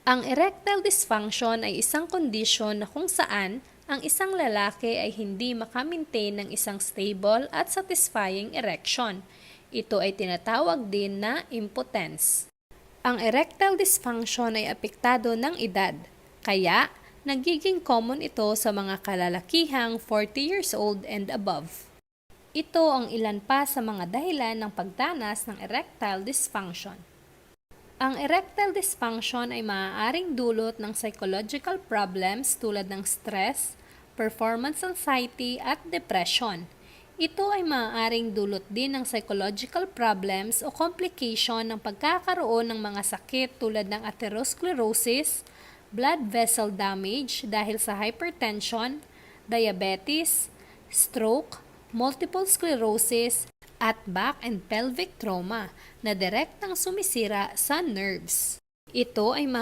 Ang erectile dysfunction ay isang kondisyon na kung saan ang isang lalaki ay hindi makamintain ng isang stable at satisfying erection. Ito ay tinatawag din na impotence. Ang erectile dysfunction ay apektado ng edad, kaya nagiging common ito sa mga kalalakihang 40 years old and above. Ito ang ilan pa sa mga dahilan ng pagdanas ng erectile dysfunction. Ang erectile dysfunction ay maaaring dulot ng psychological problems tulad ng stress, performance anxiety at depression. Ito ay maaaring dulot din ng psychological problems o complication ng pagkakaroon ng mga sakit tulad ng atherosclerosis, blood vessel damage dahil sa hypertension, diabetes, stroke, multiple sclerosis, at back and pelvic trauma na direktang sumisira sa nerves. Ito ay